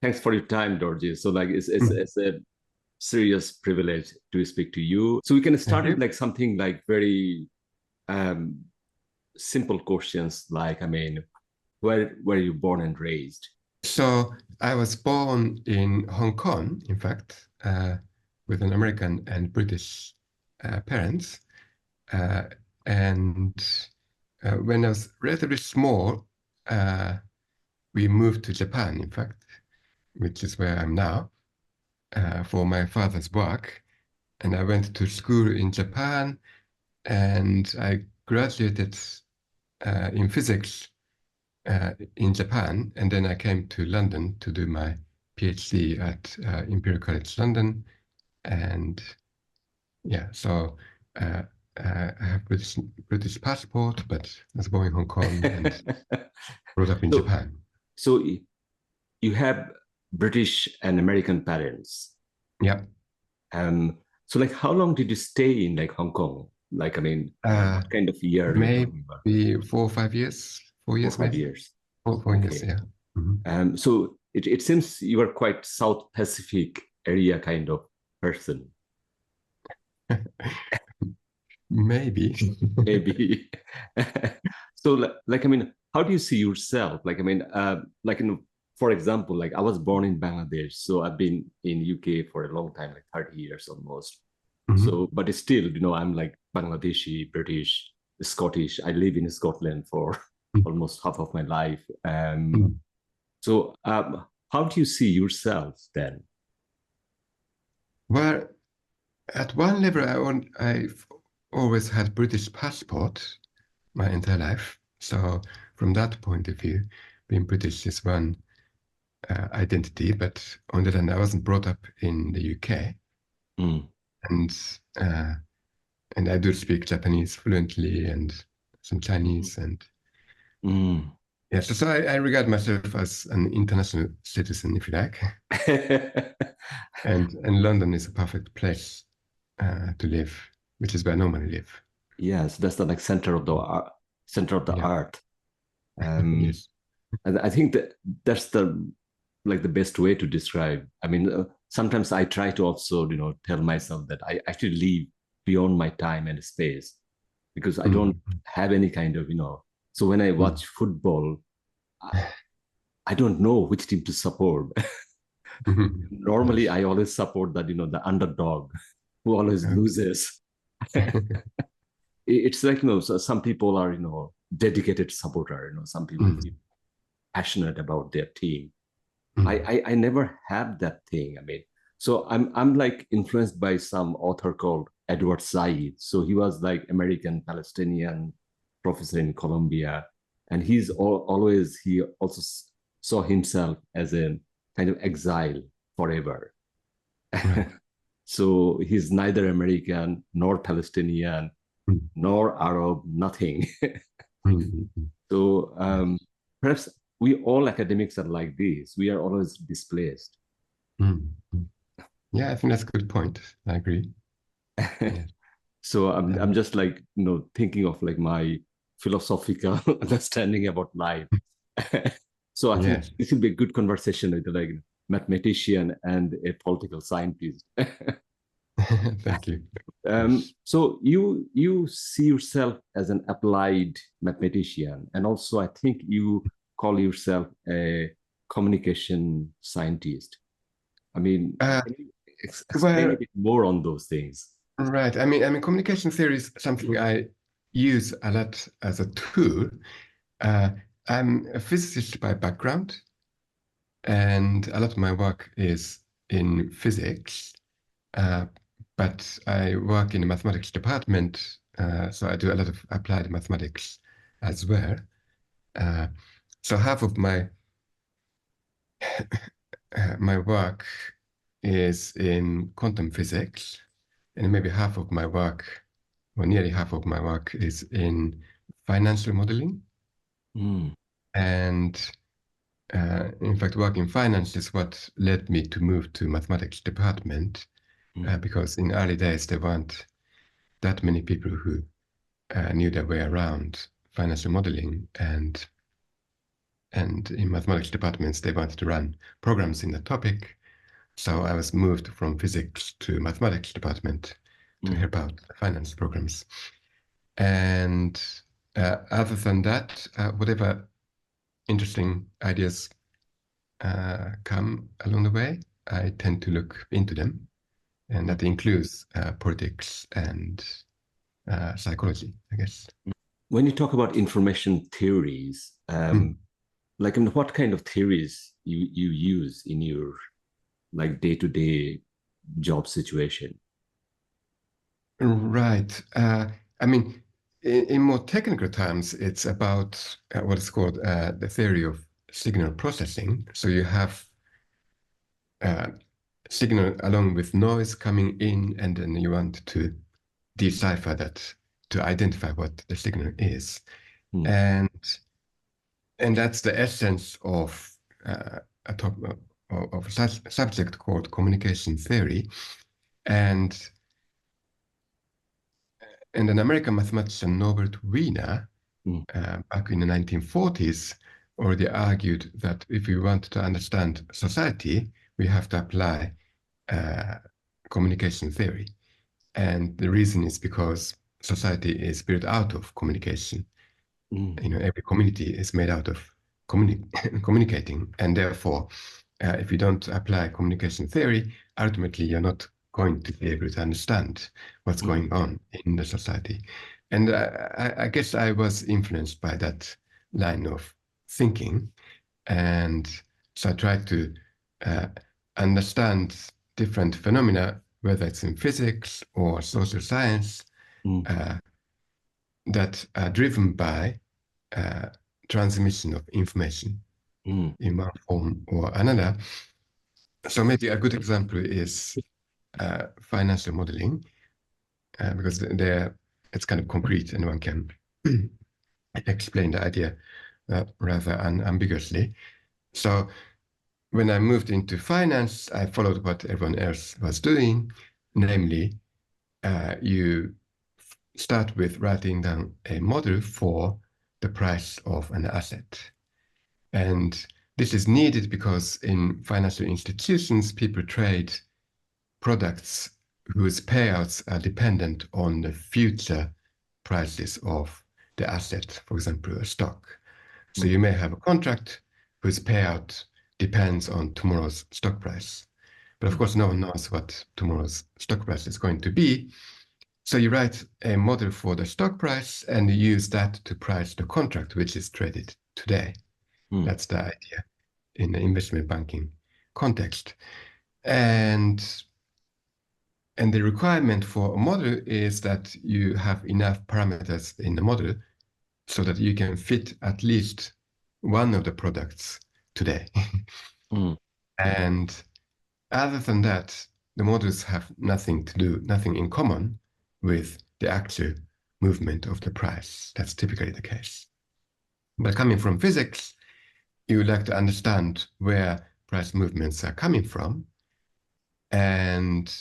thanks for your time, Dorje. So like it's a serious privilege to speak to you. So we can start with like something like very um, simple questions, like where were you born and raised? So I was born in Hong Kong, in fact, with an American and British parents. Uh, and when I was relatively small, we moved to Japan, in fact, which is where I'm now, for my father's work. And I went to school in Japan, and I graduated in physics in Japan, and then I came to London to do my PhD at Imperial College London, and yeah, so uh, I have British passport, but I was born in Hong Kong and brought up in So, Japan. so you have British and American parents. Yeah. So like how long did you stay in like Hong Kong? Like, what kind of year are we talking about? Maybe 4 or 5 years, 4 or years 5 maybe. years. Four years, Okay. yeah. Mm-hmm. So it seems you are quite South Pacific area kind of person. Maybe. Maybe. So like how do you see yourself? Like for example, like I was born in Bangladesh, so I've been in UK for a long time, like 30 years almost. Mm-hmm. So, but still, I'm like Bangladeshi, British, Scottish. I live in Scotland for almost half of my life. Mm-hmm. So, how do you see yourself then? Well, at one level, I've always had British passport my entire life. So from that point of view, being British is one identity. But on the other hand, I wasn't brought up in the UK, Mm. and uh, and I do speak Japanese fluently and some Chinese, and Mm. yeah. So I regard myself as an international citizen, if you like. And London is a perfect place to live, which is where I normally live. Yes, that's the like center of the Yeah. art. Um, Yes. and I think that that's the best way to describe. Sometimes I try to also tell myself that I actually live beyond my time and space because I don't Mm. have any kind of So when I Mm. watch football, I don't know which team to support. Normally, I always support that the underdog who always loses. It's like so some people are dedicated supporter. Some people feel Mm. passionate about their team. Mm. I never had that thing. So I'm like influenced by some author called Edward Said. So he was like American Palestinian professor in Columbia, and always he also saw himself as a kind of exile forever. Right. So he's neither American nor Palestinian Mm. nor Arab, nothing. Mm. So perhaps we all academics are like this. We are always displaced. Mm. Mm. Yeah, I think that's a good point. I agree. Yeah. So I'm just like thinking of like my philosophical understanding about life. So I think Yes. this will be a good conversation with like mathematician and a political scientist. Thank you. So you see yourself as an applied mathematician, and also I think you call yourself a communication scientist. Can you explain a Well, bit more on those things? right. Communication theory is something I use a lot as a tool. Uh, I'm a physicist by background, and a lot of my work is in physics. Uh, but I work in the mathematics department, so I do a lot of applied mathematics as well. Uh, so half of my work is in quantum physics, and maybe half of my work, or nearly half of my work, is in financial modeling. Mm, And in fact, work in finance is what led me to move to mathematics department, mm, because in early days there weren't that many people who knew their way around financial modeling, and and in mathematics departments, they wanted to run programs in the topic. So I was moved from physics to mathematics department to help out the finance programs. And other than that, whatever interesting ideas come along the way, I tend to look into them. And that includes politics and psychology, I guess. When you talk about information theories, like what kind of theories you use in your like day-to-day job situation? Right. I mean, in more technical terms, it's about what is called the theory of signal processing. So you have uh, signal along with noise coming in, and then you want to decipher that to identify what the signal is. Mm. And that's the essence of a top of a subject called communication theory. And an American mathematician, Norbert Wiener, back in the 1940s, already argued that if we want to understand society, we have to apply communication theory. And the reason is because society is built out of communication. You know, every community is made out of communicating, and therefore, if you don't apply communication theory, ultimately you're not going to be able to understand what's going on in the society. And I guess I was influenced by that line of thinking, and so I tried to understand different phenomena, whether it's in physics or social science, that are driven by transmission of information in one form or another. So maybe a good example is financial modeling, because it's kind of concrete and one can explain the idea rather unambiguously. So when I moved into finance, I followed what everyone else was doing, namely, you start with writing down a model for the price of an asset. And this is needed because in financial institutions, people trade products whose payouts are dependent on the future prices of the asset, for example, a stock. So you may have a contract whose payout depends on tomorrow's stock price. But of course, no one knows what tomorrow's stock price is going to be. So you write a model for the stock price and you use that to price the contract which is traded today. That's the idea in the investment banking context. And the requirement for a model is that you have enough parameters in the model so that you can fit at least one of the products today. And other than that, the models have nothing in common with the actual movement of the price. That's typically the case. But coming from physics, you would like to understand where price movements are coming from. And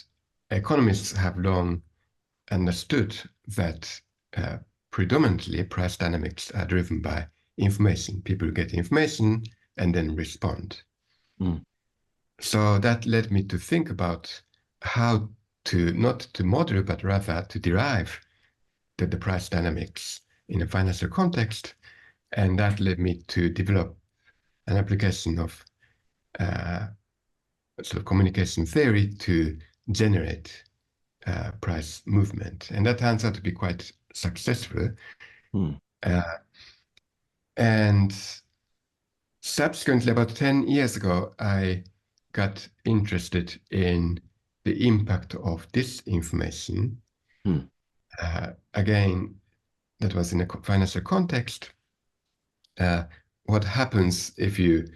economists have long understood that predominantly price dynamics are driven by information. People get information and then respond. So that led me to think about how to not to model, but rather to derive the price dynamics in a financial context. And that led me to develop an application of sort of communication theory to generate price movement. And that turns out to be quite successful. And subsequently, about 10 years ago, I got interested in the impact of disinformation. Again, that was in a financial context. What happens if you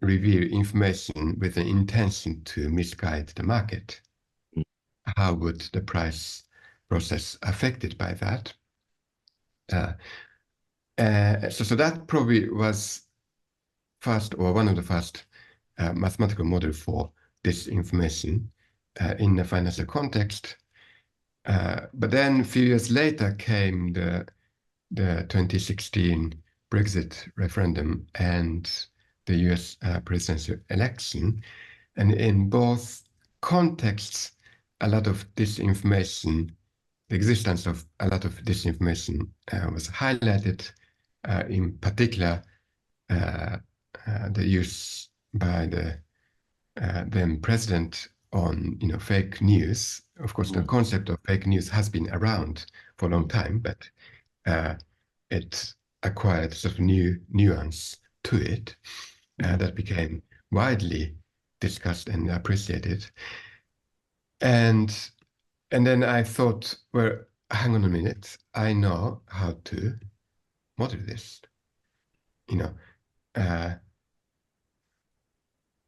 reveal information with an intention to misguide the market? How would the price process affected by that? So that probably was first or one of the first mathematical model for disinformation in the financial context. But then a few years later came the 2016 Brexit referendum and the US presidential election. And in both contexts, a lot of disinformation, the existence of a lot of disinformation was highlighted, in particular, the use by the then president on fake news. Of course, the concept of fake news has been around for a long time, but it acquired sort of new nuance to it that became widely discussed and appreciated. And then I thought, well, hang on a minute, I know how to model this, you know.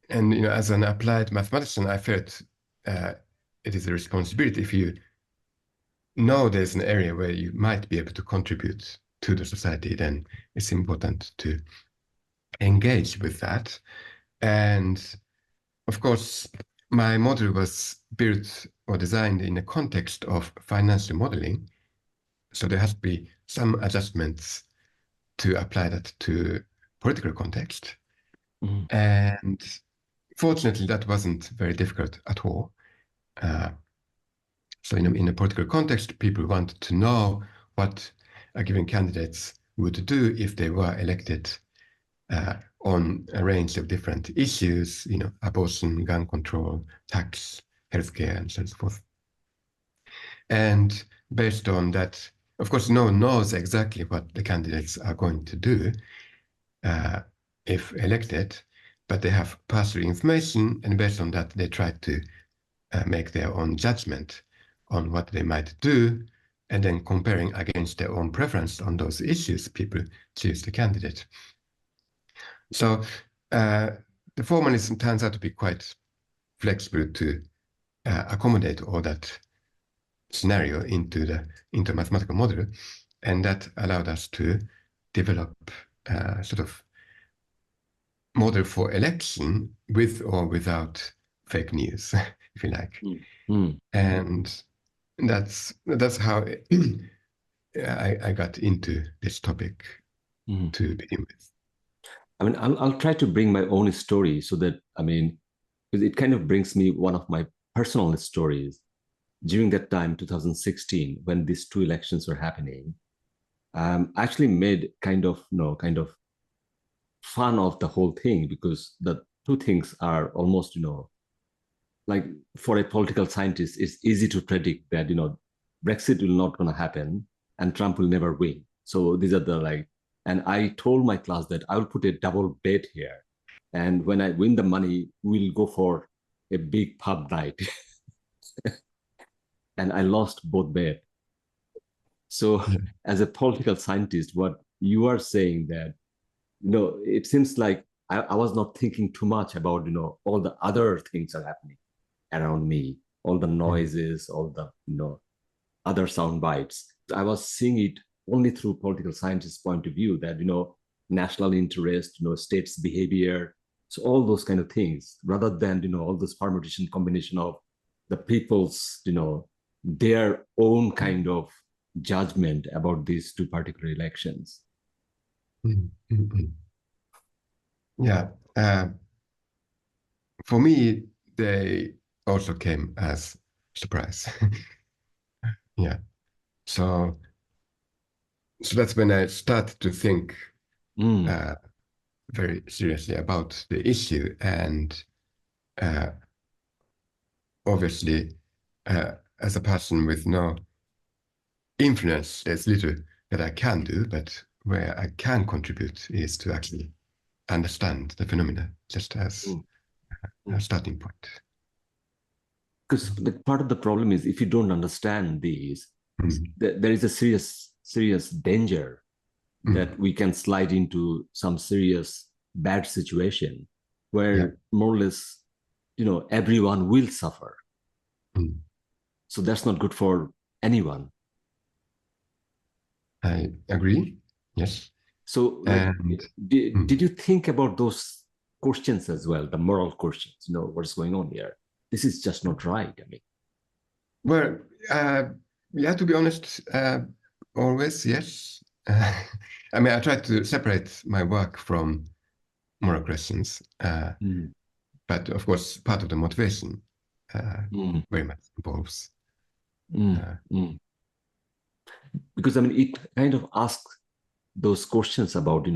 And as an applied mathematician, I felt it is a responsibility. If you know there's an area where you might be able to contribute to the society, then it's important to engage with that. And of course, my model was built or designed in a context of financial modeling. So there has to be some adjustments to apply that to political context. And fortunately, that wasn't very difficult at all. So in a political context, people want to know what a given candidates would do if they were elected on a range of different issues, abortion, gun control, tax, healthcare, and so forth. And based on that, of course, no one knows exactly what the candidates are going to do if elected, but they have partial information, and based on that, they try to make their own judgment on what they might do, and then comparing against their own preference on those issues, people choose the candidate. So the formalism turns out to be quite flexible to accommodate all that scenario into a mathematical model, and that allowed us to develop sort of model for election with or without fake news, if you like. And that's how I got into this topic to begin with. I mean, I'll try to bring my own story so that, it kind of brings me one of my personal stories. During that time, 2016, when these two elections were happening, I actually made kind of fun of the whole thing, because the two things are almost, like, for a political scientist, it's easy to predict that, Brexit will not going to happen and Trump will never win. So these are and I told my class that I will put a double bet here. And when I win the money, we'll go for a big pub night. And I lost both bets. So as a political scientist, what you are saying that, it seems like I was not thinking too much about, all the other things are happening around me, all the noises, all the, other sound bites. I was seeing it only through political scientists' point of view that, national interest, states' behavior, so all those kind of things, rather than, all this permutation combination of the people's, their own kind of judgment about these two particular elections. Yeah. For me, they also came as surprise. Yeah. So that's when I started to think very seriously about the issue. And obviously, as a person with no influence, there's little that I can do, but where I can contribute is to actually understand the phenomena just as a starting point. Because part of the problem is, if you don't understand these, there is a serious danger that we can slide into some serious bad situation where more or less, everyone will suffer. So that's not good for anyone. I agree. Yes. So did you think about those questions as well, the moral questions, what's going on here? This is just not right. Well, to be honest, always, yes. I mean, I try to separate my work from moral questions, but of course, part of the motivation very much involves. Because I mean, it kind of asks those questions about,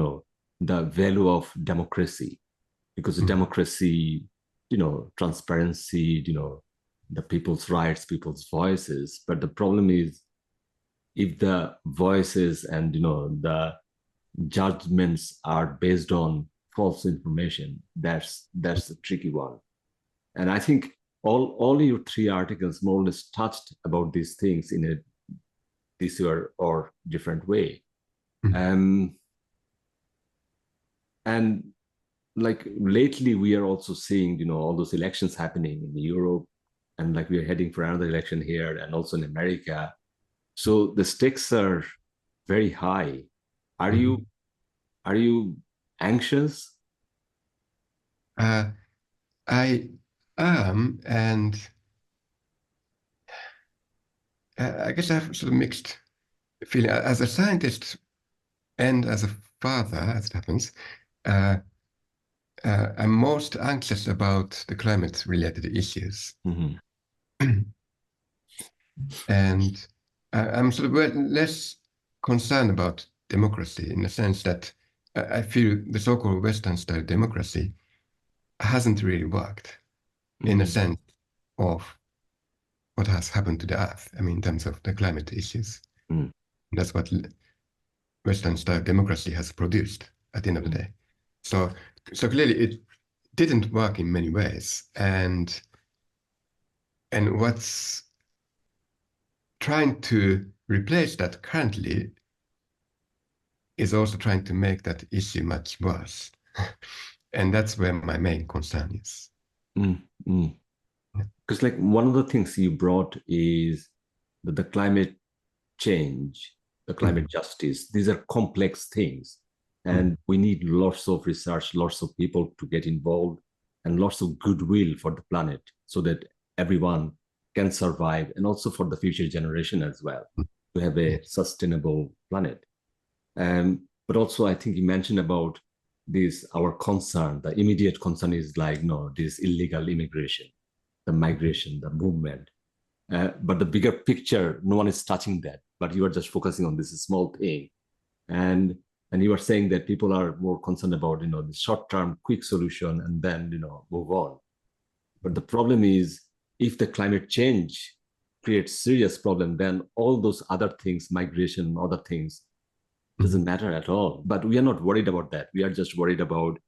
the value of democracy, because democracy, transparency, the people's rights, people's voices. But the problem is, if the voices and, the judgments are based on false information, that's a tricky one. And I think all your three articles more or less touched about these things in a this or different way. And like lately we are also seeing, all those elections happening in Europe, and like we are heading for another election here and also in America. So the stakes are very high. Are you anxious? I am, and I guess I have sort of mixed feeling. As a scientist and as a father, as it happens, I'm most anxious about the climate-related issues. And I'm sort of less concerned about democracy in the sense that I feel the so-called Western-style democracy hasn't really worked in the sense of what has happened to the Earth. I mean, in terms of the climate issues. That's what Western-style democracy has produced at the end of the day. So clearly it didn't work in many ways. And what's trying to replace that currently is also trying to make that issue much worse. And that's where my main concern is. Because like one of the things you brought is that the climate change, the climate justice, these are complex things. And we need lots of research, lots of people to get involved, and lots of goodwill for the planet so that everyone can survive, and also for the future generation as well, to have a sustainable planet. But also, I think you mentioned about this, our concern, the immediate concern is like, no, this illegal immigration, the migration, the movement. But the bigger picture, no one is touching that, but you are just focusing on this small thing. And you are saying that people are more concerned about, the short-term quick solution and then, move on. But the problem is, if the climate change creates serious problem, then all those other things, migration, other things, doesn't matter at all. But we are not worried about that. We are just worried about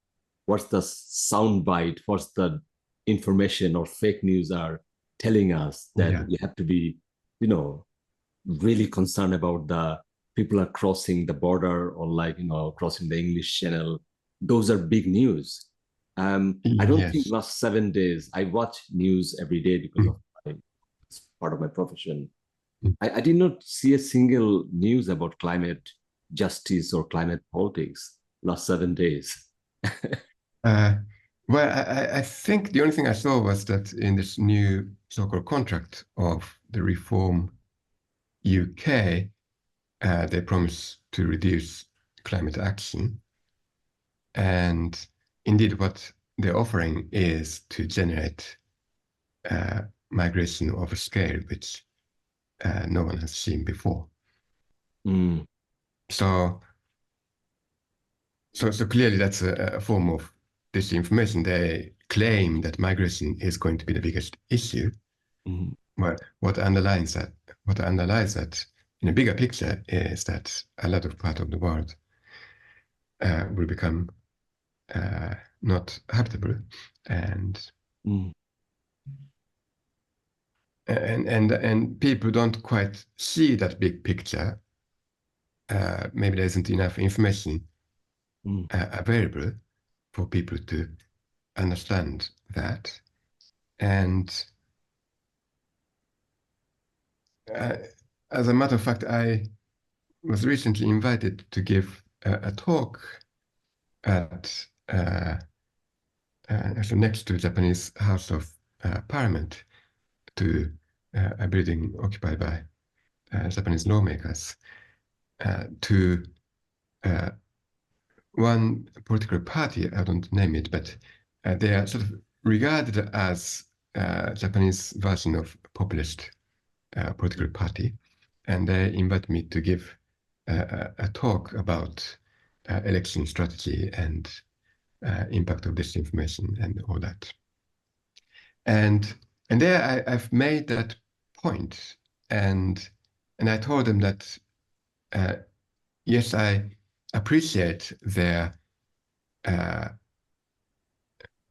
what's the sound bite, what's the information or fake news are telling us that we have to be, really concerned about the people are crossing the border or like, crossing the English Channel. Those are big news. I don't think last 7 days, I watch news every day because of it's part of my profession. I did not see a single news about climate justice or climate politics last 7 days. Well, I think the only thing I saw was that in this new so-called contract of the Reform UK, they promise to reduce climate action. And indeed, what they're offering is to generate migration of a scale which no one has seen before. So clearly that's a form of disinformation. They claim that migration is going to be the biggest issue. But what underlies that in a bigger picture is that a lot of part of the world will become not habitable, and people don't quite see that big picture. Maybe there isn't enough information available for people to understand that. And as a matter of fact, I was recently invited to give a talk at actually next to the Japanese House of Parliament, to a building occupied by Japanese lawmakers, to one political party, I don't name it, but they are sort of regarded as Japanese version of populist political party, and they invite me to give a talk about election strategy and impact of disinformation and all that. And there I've made that point, and I told them that yes, I appreciate their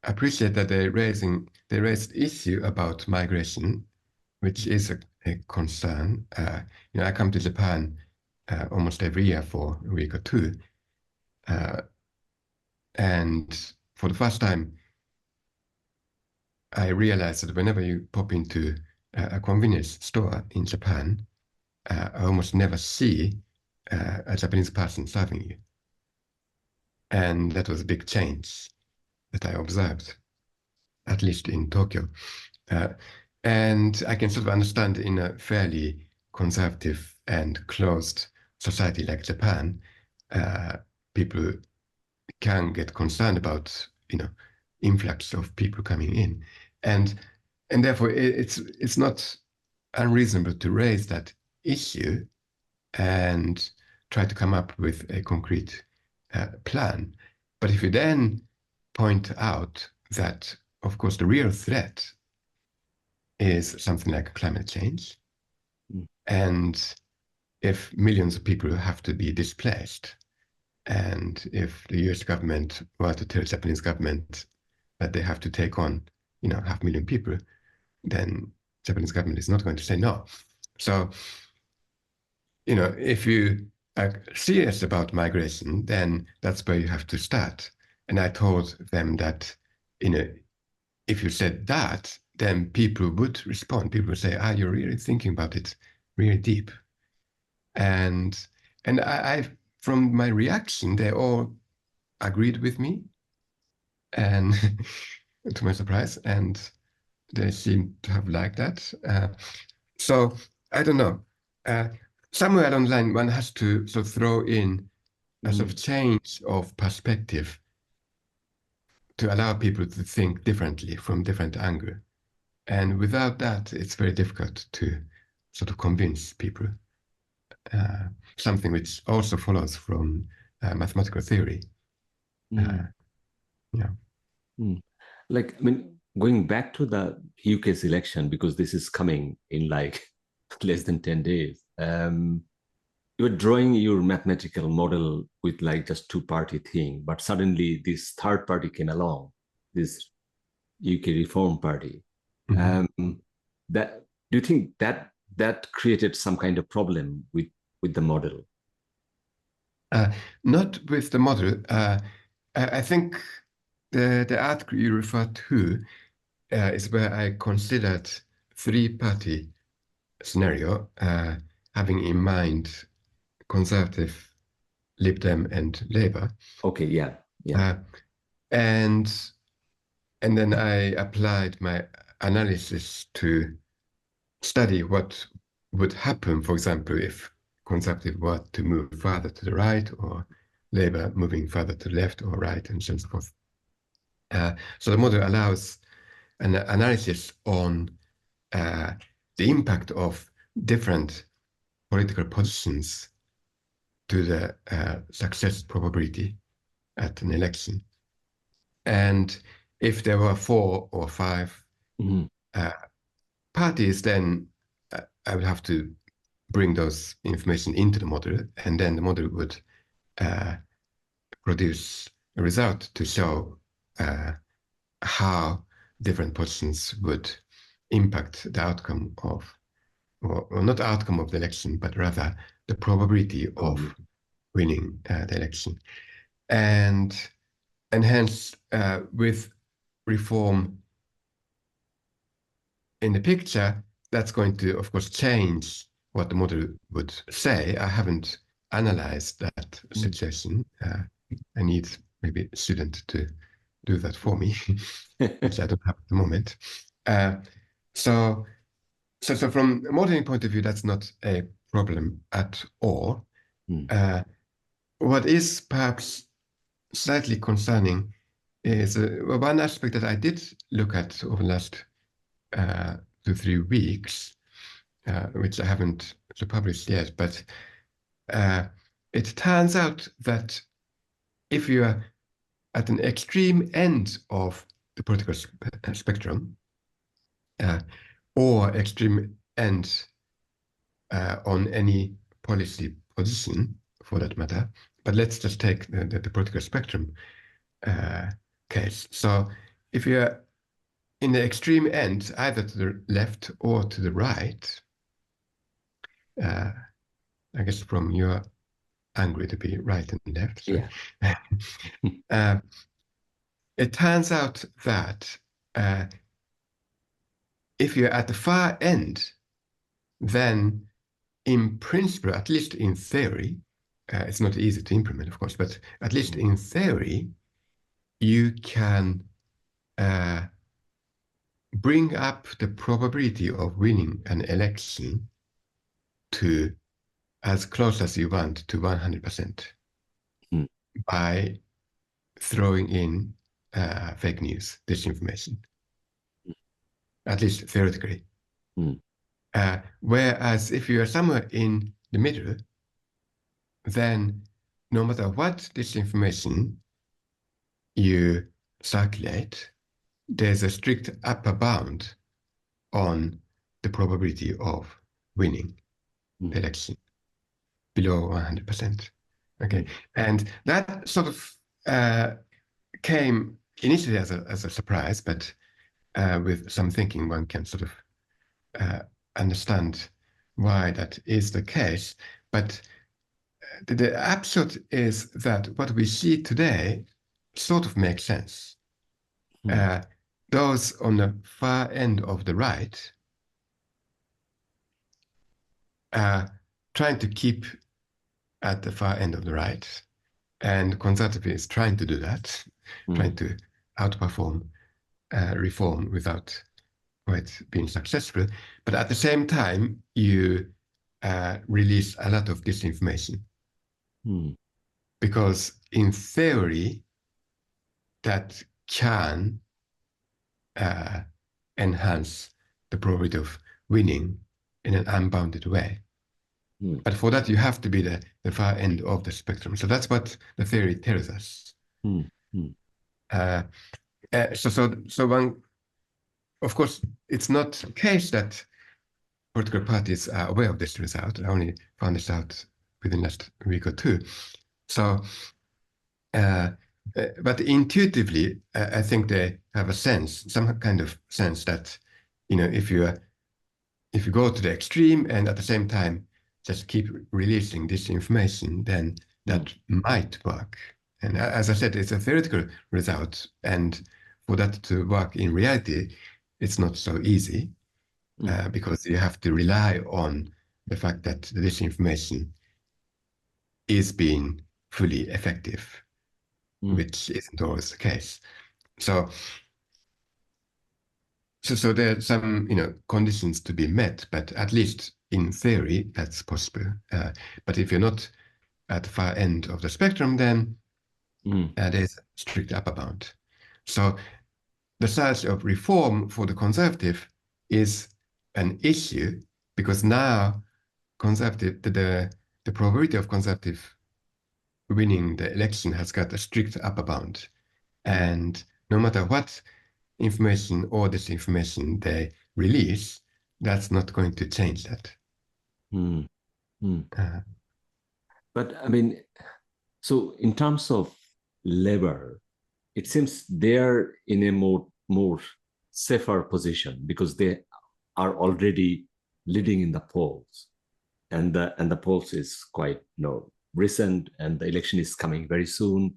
appreciate that they raised issue about migration, which is a concern. I come to Japan almost every year for a week or two, and for the first time, I realized that whenever you pop into a convenience store in Japan, I almost never see a Japanese person serving you. And that was a big change that I observed, at least in Tokyo. And I can sort of understand in a fairly conservative and closed society like Japan, people can get concerned about, influx of people coming in. And therefore it's not unreasonable to raise that issue and try to come up with a concrete plan. But if you then point out that, of course, the real threat is something like climate change, and if millions of people have to be displaced, and if the US government were to tell the Japanese government that they have to take on, 500,000 people, then Japanese government is not going to say no. So, if you are serious about migration, then that's where you have to start. And I told them that, if you said that, then people would respond. People would say, you're really thinking about it really deep. And I from my reaction, they all agreed with me, and to my surprise, and they seem to have liked that. So I don't know. Somewhere along the line, one has to sort of throw in a sort of change of perspective to allow people to think differently from different angle. And without that, it's very difficult to sort of convince people. Something which also follows from mathematical theory. Yeah. Going back to the UK's election, because this is coming in like less than 10 days, you were drawing your mathematical model with like just two-party thing, but suddenly this third party came along, this UK Reform Party. Do you think that created some kind of problem with the model? Not with the model. I think the article you referred to is where I considered three-party scenario, having in mind Conservative, Lib Dem, and Labour. Okay, yeah. And then I applied my analysis to study what would happen, for example, if Conservative were to move further to the right, or Labour moving further to the left or right, and so on and so forth. So the model allows an analysis on the impact of different political positions to the success probability at an election. And if there were 4 or 5 parties, then I would have to bring those information into the model, and then the model would produce a result to show how different positions would impact the outcome of, or not the outcome of the election, but rather the probability of winning the election. And hence, with reform in the picture, that's going to, of course, change what the model would say. I haven't analyzed that situation. I need maybe a student to do that for me, which I don't have at the moment. So from a modeling point of view, that's not a problem at all. what is perhaps slightly concerning is one aspect that I did look at over the last 2-3 weeks, which I haven't published yet, but it turns out that if you are at an extreme end of the political spectrum, or extreme end on any policy position, for that matter, but let's just take the political spectrum case. So if you're in the extreme end, either to the left or to the right, I guess from your angle to be right and left. So. Yeah. It turns out that if you're at the far end, then in principle, at least in theory, it's not easy to implement, of course, but at least in theory, you can bring up the probability of winning an election to as close as you want to 100% by throwing in fake news, disinformation, at least theoretically. Whereas if you are somewhere in the middle, then no matter what disinformation you circulate, there's a strict upper bound on the probability of winning the election below 100%. Okay, and that sort of came initially as a surprise, but with some thinking, one can sort of understand why that is the case. But the upshot is that what we see today sort of makes sense. Those on the far end of the right are trying to keep at the far end of the right, and conservative is trying to do that, trying to outperform reform without quite being successful. But at the same time, you release a lot of disinformation. Because in theory, that can enhance the probability of winning in an unbounded way. But for that, you have to be the far end of the spectrum. So that's what the theory tells us. So one, of course, it's not the case that political parties are aware of this result. I only found this out within the last week or two. So, but intuitively, I think they have a sense, some kind of sense that, if you go to the extreme and at the same time just keep releasing this information, then that might work. And as I said, it's a theoretical result, and for that to work in reality, it's not so easy because you have to rely on the fact that this information is being fully effective, which isn't always the case. So there are some, conditions to be met, but at least in theory, that's possible. But if you're not at the far end of the spectrum, then there's a strict upper bound. So the size of reform for the conservative is an issue because now the probability of conservative winning the election has got a strict upper bound. And no matter what information or disinformation they release, that's not going to change that. But I mean, so in terms of labor, it seems they're in a more safer position because they are already leading in the polls, and the polls is quite recent, and the election is coming very soon.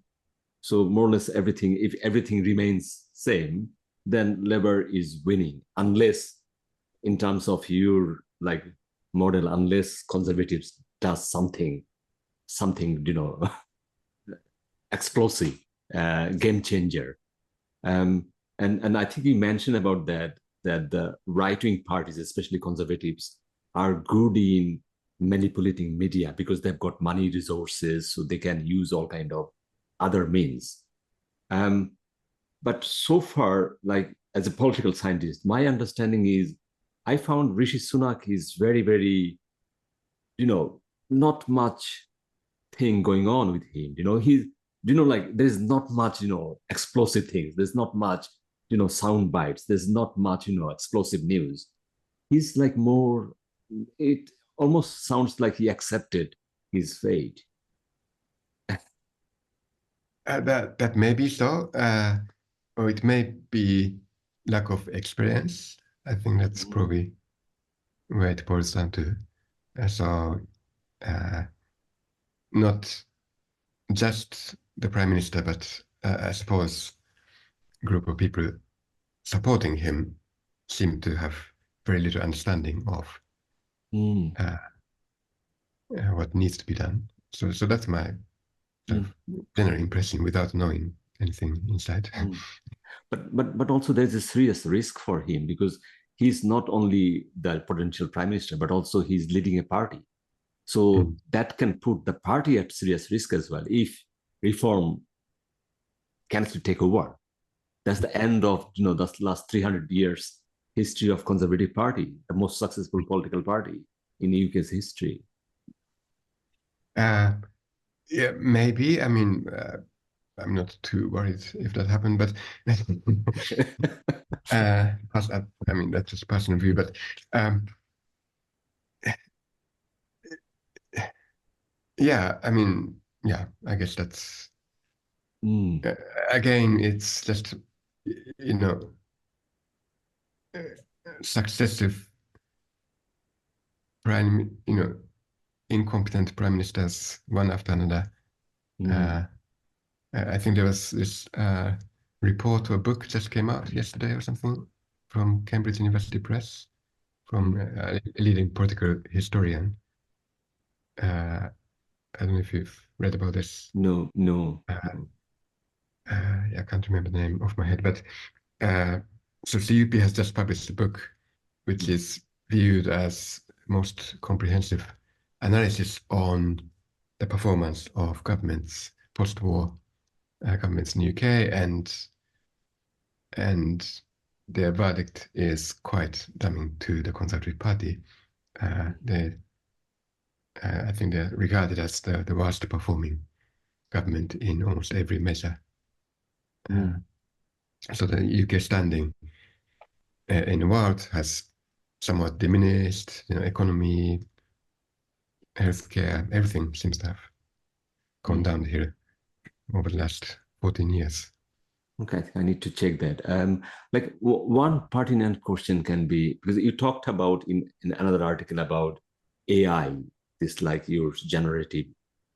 So more or less everything, if everything remains same, then Labour is winning, unless in terms of your model, unless conservatives does something explosive, game changer. And I think you mentioned about that the right-wing parties, especially conservatives, are good in manipulating media because they've got money, resources, so they can use all kind of other means. Um, but so far, like as a political scientist, my understanding is I found Rishi Sunak is very, very, not much thing going on with him. He's, like there's not much, explosive things. There's not much, sound bites. There's not much, explosive news. He's like more, it almost sounds like he accepted his fate. That may be so, or it may be lack of experience. I think that's probably where it boils down to. So, not just the prime minister, but I suppose group of people supporting him seem to have very little understanding of Mm. uh, what needs to be done. So that's my sort of general impression without knowing anything inside. Mm. But also there's a serious risk for him because he's not only the potential prime minister, but also he's leading a party. So Mm. that can put the party at serious risk as well if reform can actually take over. That's the end of the last 300 years history of Conservative Party, the most successful political party in UK's history. Yeah, maybe. I mean, I'm not too worried if that happened, but I mean that's just a personal view. But um, yeah, I mean, yeah, I guess that's Mm, again, it's just you know uh, successive incompetent prime ministers one after another. mm, Uh, I think there was this report or book just came out yesterday or something from Cambridge University Press from mm. a leading political historian. I don't know if you've read about this. No, no, Uh, no. I can't remember the name off my head, but uh, so CUP has just published a book which is viewed as most comprehensive analysis on the performance of governments, post-war governments in the UK, and their verdict is quite damning to the Conservative Party. They, I think they're regarded as the worst performing government in almost every measure. Uh, Mm, so the UK standing in the world has somewhat diminished. Economy, healthcare, everything seems to have gone mm. down here over the last 14 years. Okay, I need to check that. Like one pertinent question can be because you talked about in another article about AI, this like your generative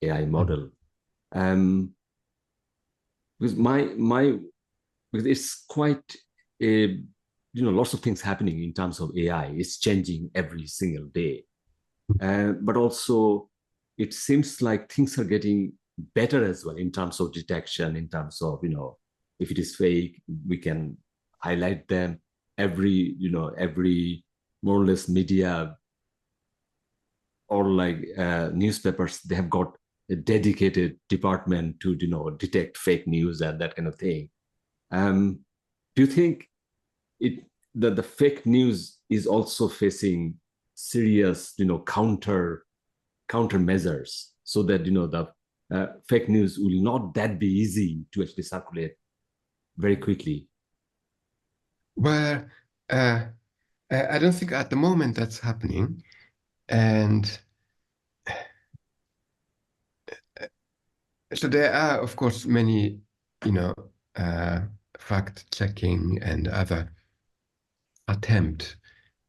AI Mm. model. Um, because my because it's quite a, lots of things happening in terms of AI. It's changing every single day, but also it seems like things are getting better as well in terms of detection, in terms of if it is fake, we can highlight them. Every more or less media or like newspapers, they have got a dedicated department to detect fake news and that kind of thing. um, do you think it that the fake news is also facing serious countermeasures so that the fake news will not that be easy to actually circulate very quickly? Well, uh, I don't think at the moment that's happening. And so there are, of course, many, you know, uh, fact checking and other attempt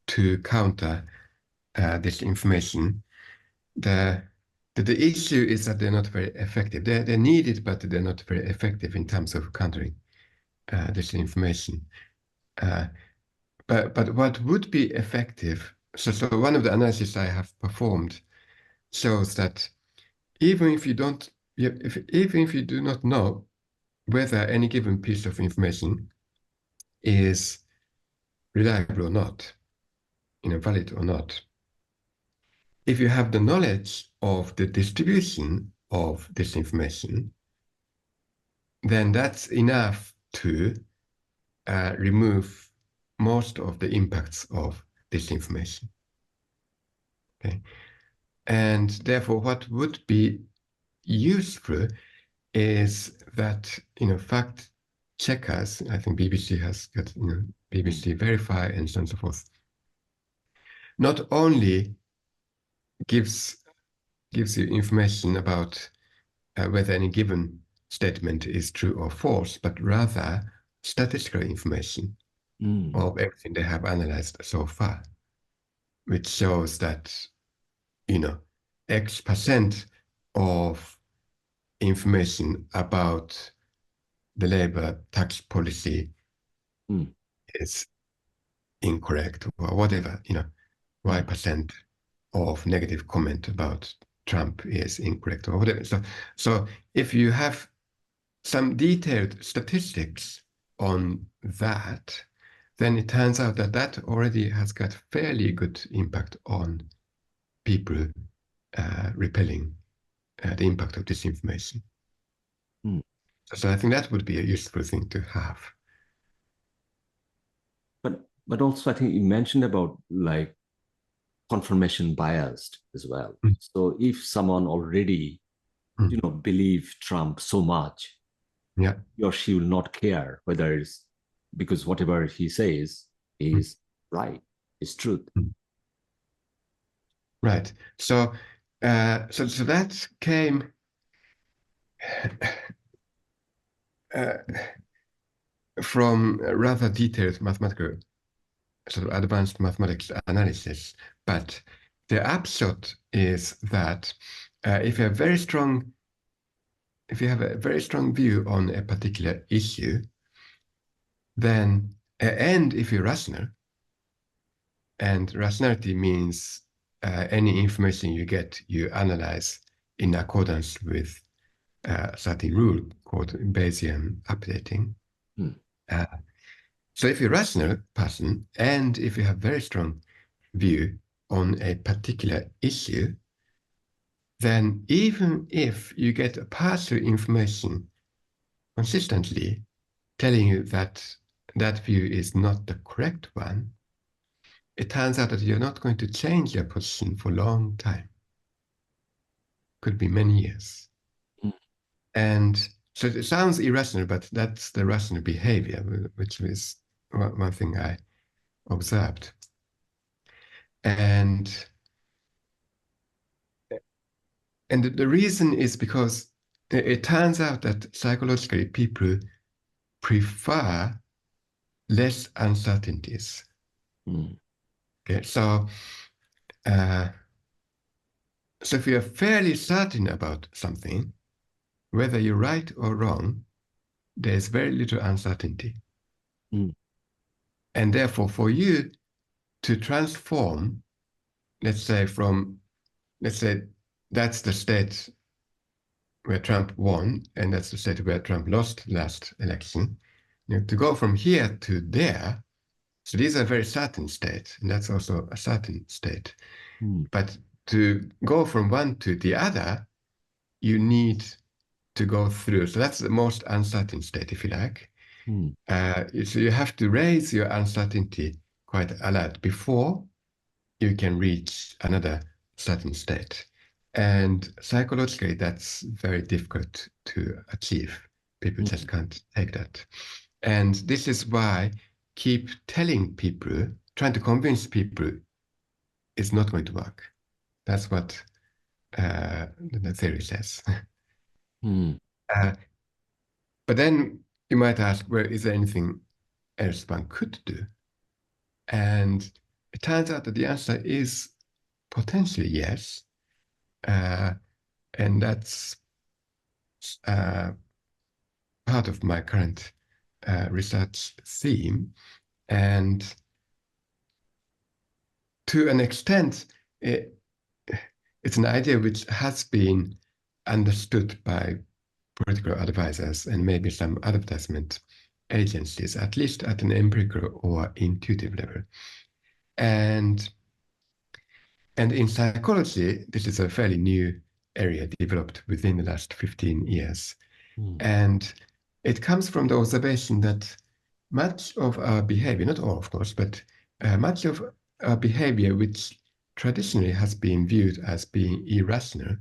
to counter this information. The, the issue is that they're not very effective. They're needed, but they're not very effective in terms of countering this information. Uh, but what would be effective? So one of the analyses I have performed shows that even if you don't, even if you do not know whether any given piece of information is reliable or not, valid or not, if you have the knowledge of the distribution of this information, then that's enough to remove most of the impacts of disinformation. Okay, and therefore, what would be useful is that fact checkers. I think BBC has got BBC Verify and so on and so forth. Not only gives you information about whether any given statement is true or false, but rather statistical information of everything they have analyzed so far, which shows that X% of information about the Labour tax policy is incorrect, or whatever, Y% of negative comment about Trump is incorrect, or whatever. So if you have some detailed statistics on that, then it turns out that that already has got fairly good impact on people repelling the impact of disinformation. So I think that would be a useful thing to have. But also, I think you mentioned about like confirmation biased as well. So if someone already, believe Trump so much, he or she will not care whether it's because whatever he says is right, is truth. Right. So that came from a rather detailed mathematical, sort of advanced mathematics analysis. But the upshot is that if you have a very strong view on a particular issue, then and if you're rational, and rationality means any information you get, you analyze in accordance with a certain rule called Bayesian updating. So if you're a rational person, and if you have very strong view on a particular issue, then even if you get a partial information consistently telling you that that view is not the correct one, it turns out that you're not going to change your position for a long time. Could be many years. And so it sounds irrational, but that's the rational behavior, which is one thing I observed. And the reason is because it turns out that psychologically people prefer less uncertainties. Okay, so if you're fairly certain about something, whether you're right or wrong, there's very little uncertainty. And therefore, for you to transform, let's say that's the state where Trump won, and that's the state where Trump lost last election, to go from here to there, so these are very certain states, and that's also a certain state. But to go from one to the other, you need to go through. So that's the most uncertain state, if you like. So you have to raise your uncertainty quite a lot before you can reach another certain state. And psychologically, that's very difficult to achieve. People just can't take that. And this is why keep telling people, trying to convince people is not going to work. That's what the theory says. But then you might ask, well, is there anything else one could do? And it turns out that the answer is potentially yes. And that's part of my current research theme. And to an extent, it's an idea which has been understood by political advisors and maybe some advertisement agencies, at least at an empirical or intuitive level. And And in psychology, this is a fairly new area developed within the last 15 years. And it comes from the observation that much of our behavior, not all, of course, but much of our behavior, which traditionally has been viewed as being irrational,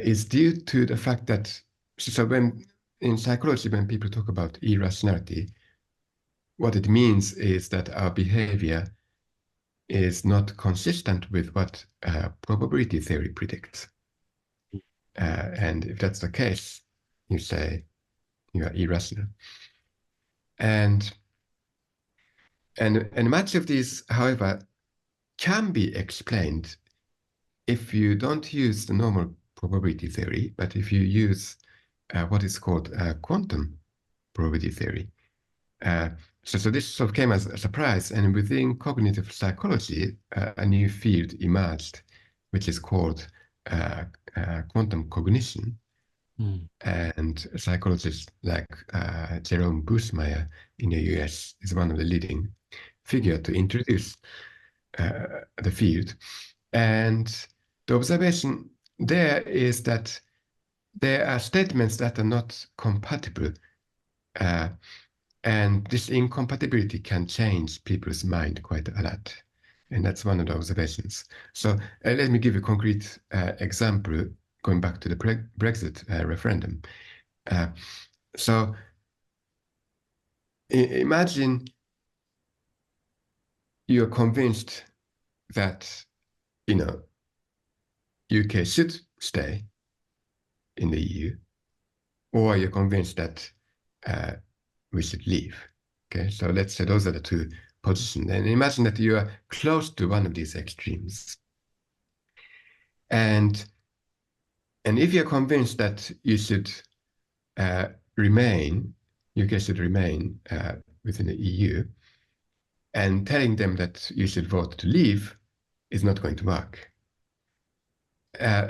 is due to the fact that, so when in psychology, when people talk about irrationality, what it means is that our behavior is not consistent with what probability theory predicts. And if that's the case, you say you are irrational. And much of these, however, can be explained if you don't use the normal probability theory, but if you use what is called quantum probability theory. So this sort of came as a surprise, and within cognitive psychology, a new field emerged, which is called quantum cognition. And psychologists like Jerome Bussmeyer in the US is one of the leading figures to introduce the field. And the observation there is that there are statements that are not compatible. And this incompatibility can change people's mind quite a lot. And that's one of the observations. So let me give a concrete example, going back to the Brexit referendum. So imagine you're convinced that, UK should stay in the EU, or you're convinced that we should leave. Okay, so let's say those are the two positions. And imagine that you are close to one of these extremes. And if you're convinced that you should remain, UK should remain within the EU, and telling them that you should vote to leave is not going to work.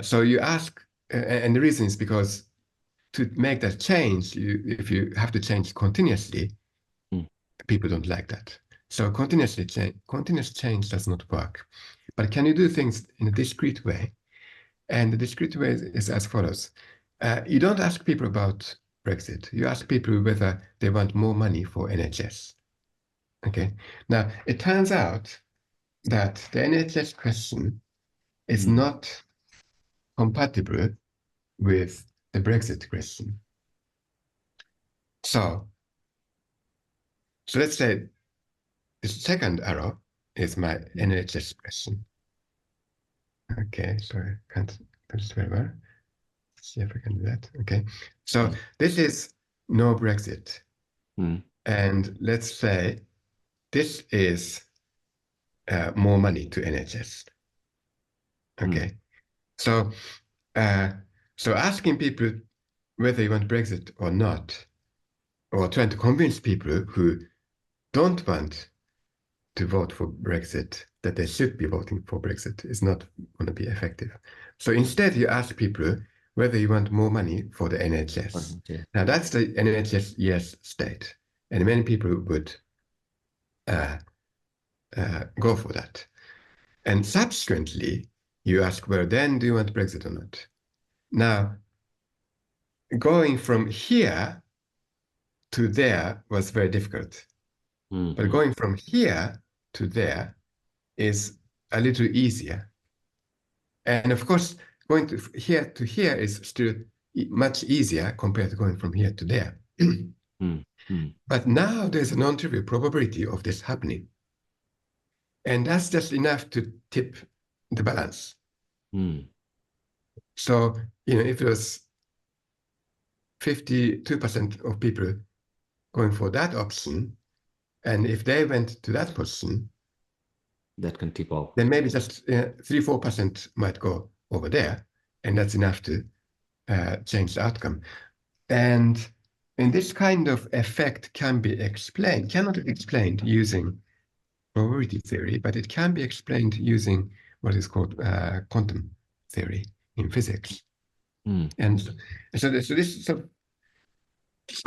So you ask, and the reason is because to make that change, if you have to change continuously, people don't like that. So continuous change does not work. But can you do things in a discrete way? And the discrete way is as follows. You don't ask people about Brexit. You ask people whether they want more money for NHS. Okay. Now, it turns out that the NHS question is not compatible with the Brexit question. So let's say the second arrow is my NHS question. Okay, so I can't do this very well. Let's see if I can do that. Okay, so this is no Brexit. And let's say this is more money to NHS. Okay, so asking people whether you want Brexit or not, or trying to convince people who don't want to vote for Brexit that they should be voting for Brexit is not going to be effective. So instead, you ask people whether you want more money for the NHS. Now, that's the NHS yes state, and many people would go for that. And subsequently, you ask, well, then do you want Brexit or not? Now, going from here to there was very difficult. But going from here to there is a little easier. And of course, going to here is still much easier compared to going from here to there. But now there's a non-trivial probability of this happening. And that's just enough to tip the balance. So, if it was 52% of people going for that option, and if they went to that position, that can tip off. Then maybe just 3-4% might go over there, and that's enough to change the outcome. And this kind of effect cannot be explained using probability theory, but it can be explained using what is called quantum theory in physics. And so this sort of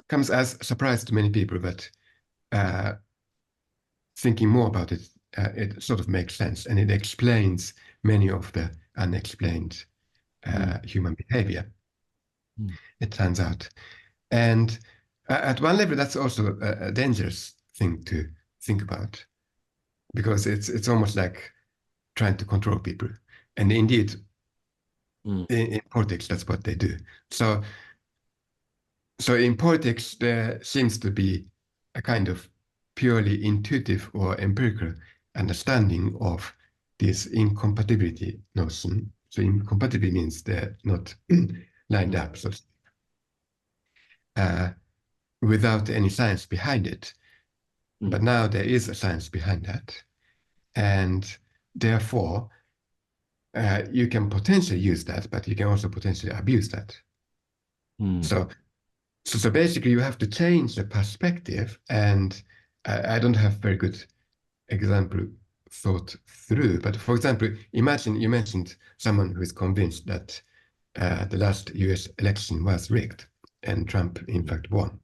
comes as a surprise to many people, but thinking more about it, it sort of makes sense, and it explains many of the unexplained human behavior, it turns out. And at one level, that's also a dangerous thing to think about, because it's almost like trying to control people. And indeed, in politics, that's what they do. So in politics, there seems to be a kind of purely intuitive or empirical understanding of this incompatibility notion. So incompatibility means they're not lined up, so without any science behind it. But now there is a science behind that. And therefore, you can potentially use that, but you can also potentially abuse that. So basically, you have to change the perspective, and I don't have very good example thought through. But for example, imagine you mentioned someone who is convinced that the last US election was rigged and Trump, in fact, won.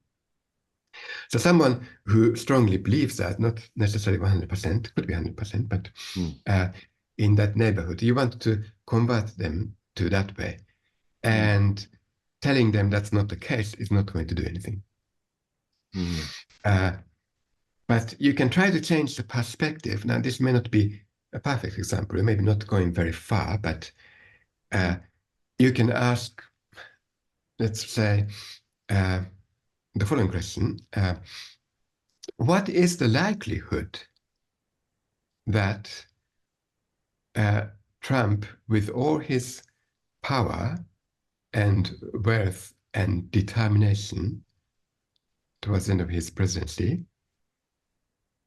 So someone who strongly believes that, not necessarily 100%, could be 100%, but in that neighborhood, you want to convert them to that way. And telling them that's not the case is not going to do anything. But you can try to change the perspective. Now, this may not be a perfect example, maybe not going very far, but you can ask, let's say, the following question. What is the likelihood that Trump, with all his power and wealth and determination towards the end of his presidency,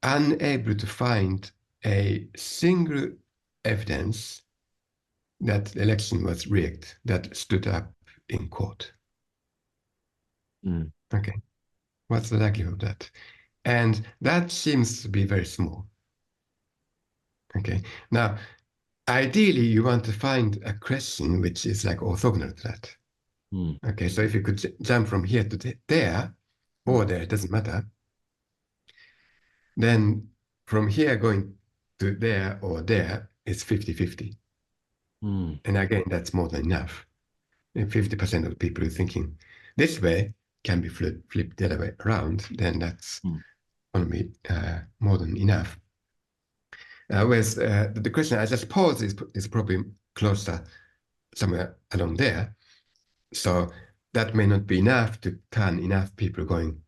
unable to find a single evidence that the election was rigged that stood up in court? Okay, what's the likelihood of that? And that seems to be very small. Okay, now, ideally, you want to find a question which is like orthogonal to that. Okay, so if you could jump from here to there, or there, it doesn't matter, then from here going to there or there is 50-50. And again, that's more than enough. And 50% of the people who are thinking this way can be flipped the other way around, then that's going to be more than enough. Whereas the question I just posed is probably closer somewhere along there. So that may not be enough to turn enough people going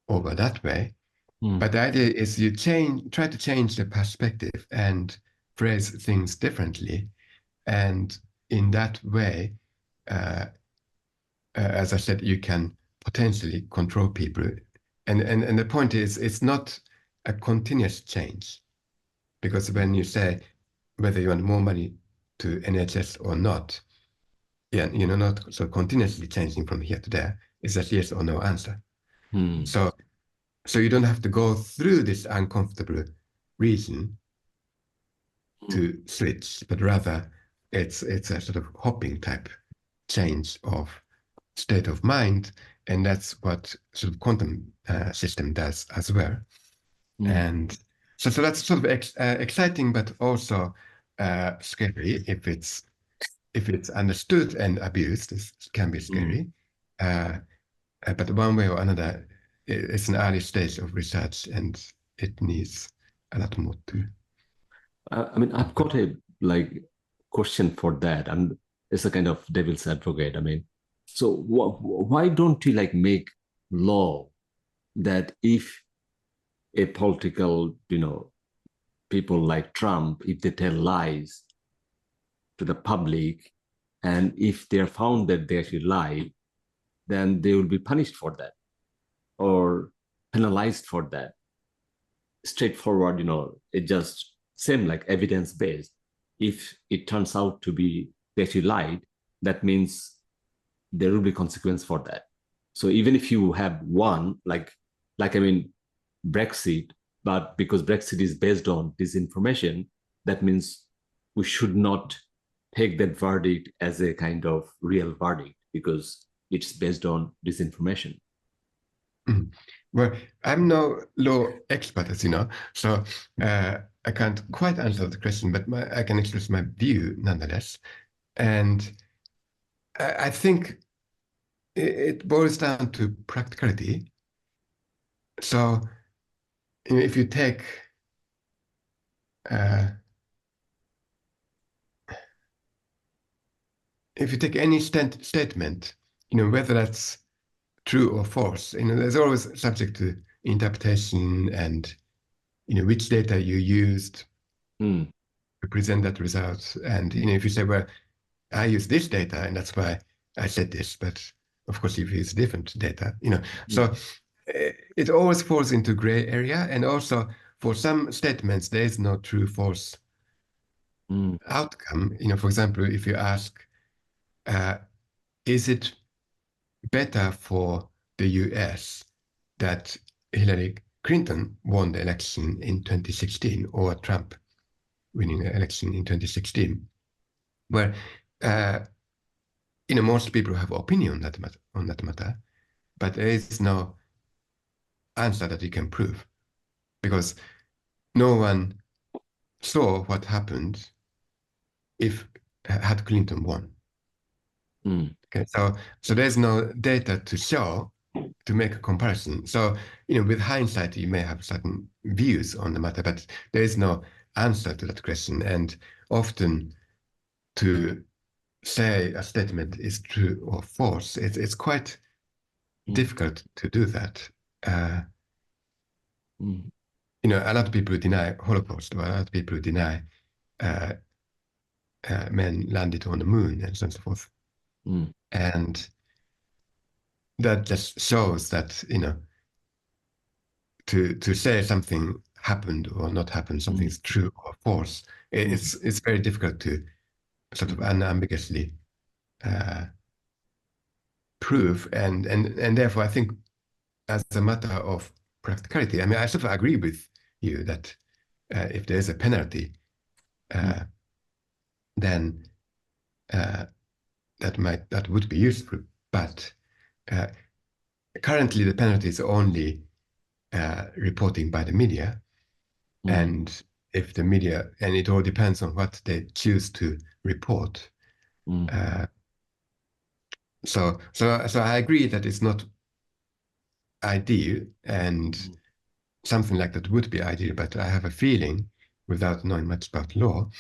over that way. But the idea is you try to change the perspective and phrase things differently. And in that way, as I said, you can potentially control people. And the point is, it's not a continuous change. Because when you say whether you want more money to NHS or not, not so continuously changing from here to there. It's just yes or no answer. So you don't have to go through this uncomfortable reason to switch, but rather it's a sort of hopping type change of state of mind, and that's what sort of quantum system does as well. And so that's sort of exciting, but also scary if it's understood and abused. This can be scary, but one way or another, it's an early stage of research, and it needs a lot more to. I mean, I've got a question for that, and it's a kind of devil's advocate. I mean, so why don't you make law that if a political, people like Trump, if they tell lies to the public, and if they're found that they actually lied, then they will be punished for that or penalized for that. Straightforward, it just same like evidence-based. If it turns out to be they actually lied, that means there will be consequence for that. So even if you have one, Brexit, but because Brexit is based on disinformation, that means we should not take that verdict as a kind of real verdict because it's based on disinformation. Well, I'm no law expert, as you know, so I can't quite answer the question, but I can express my view nonetheless. And I think it boils down to practicality. So if you take uh, any statement, whether that's true or false, there's always subject to interpretation and which data you used Mm, to present that result. And if you say, well, I use this data and that's why I said this, but of course you use different data, mm, so it always falls into gray area. And also for some statements there is no true false mm, outcome. For example, if you ask, uh, is it better for the US that Hillary Clinton won the election in 2016 or Trump winning the election in 2016? Well, uh, most people have opinion on that matter, but there is no answer that you can prove because no one saw what happened if had Clinton won. mm, Okay, so there's no data to show to make a comparison. So with hindsight, you may have certain views on the matter, but there is no answer to that question. And often, to say a statement is true or false, it's quite mm, difficult to do that. Uh, mm, a lot of people deny Holocaust, or a lot of people deny uh, men landed on the moon, and so on and so forth. mm, And that just shows that to say something happened or not happened, something mm, is true or false. mm, It's very difficult to sort of mm, unambiguously uh, prove, and therefore I think as a matter of practicality, I mean, I sort of agree with you that if there is a penalty, mm, uh, then uh, that would be useful. But uh, currently, the penalty is only reporting by the media, mm, and if the media, and it all depends on what they choose to report. mm, Uh, so I agree that it's not ideal, and mm, something like that would be ideal. But I have a feeling, without knowing much about law,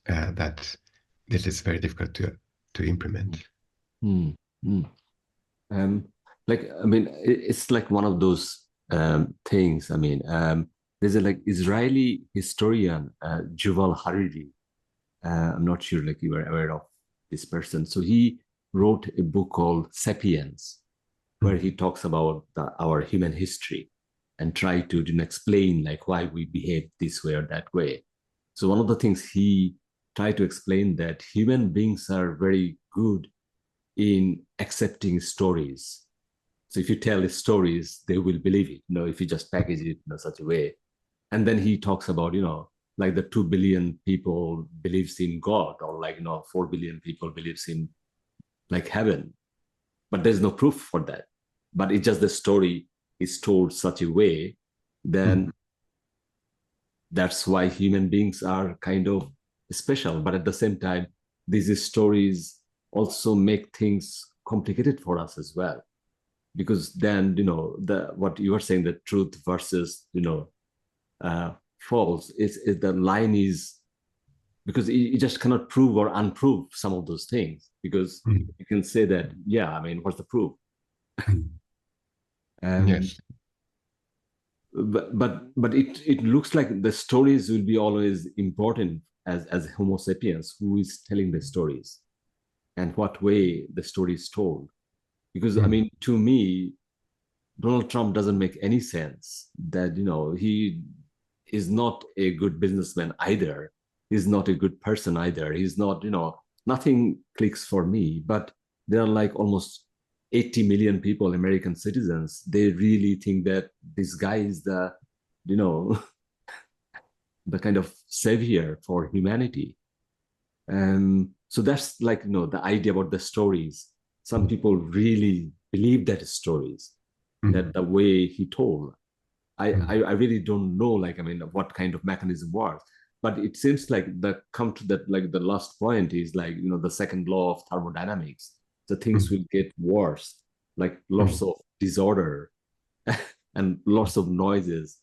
that this is very difficult to implement. mm, mm. Um, like, I mean, it's like one of those things. I mean, there's a like Israeli historian, Yuval Hariri. I'm not sure like you were aware of this person. So he wrote a book called *Sapiens*, where Mm, he talks about our human history and try to explain like why we behave this way or that way. So one of the things he tried to explain that human beings are very good in accepting stories. So if you tell stories, they will believe it. If you just package it in such a way. And then he talks about, like the 2 billion people believes in God, or like 4 billion people believes in like heaven, but there's no proof for that. But it's just the story is told such a way, mm, then that's why human beings are kind of special. But at the same time, these stories also make things complicated for us as well, because then the what you are saying, the truth versus false, is the line is, because you just cannot prove or unprove some of those things, because mm, you can say that, yeah, I mean, what's the proof? mm. um, Yes. but it looks like the stories will be always important as Homo sapiens, who is telling the stories and what way the story is told. Because I Mm, mean, to me, Donald Trump doesn't make any sense. That he is not a good businessman either. He's not a good person either. He's not, nothing clicks for me. But there are like almost 80 million people, American citizens. They really think that this guy is the, you know, the kind of savior for humanity. So that's like, the idea about the stories. Some mm, people really believe that stories. mm, that the way he told. mm, I really don't know, like, I mean, what kind of mechanism works. But it seems like the come to that, like the last point is like, the second law of thermodynamics. The things mm, will get worse, like lots mm, of disorder and lots of noises.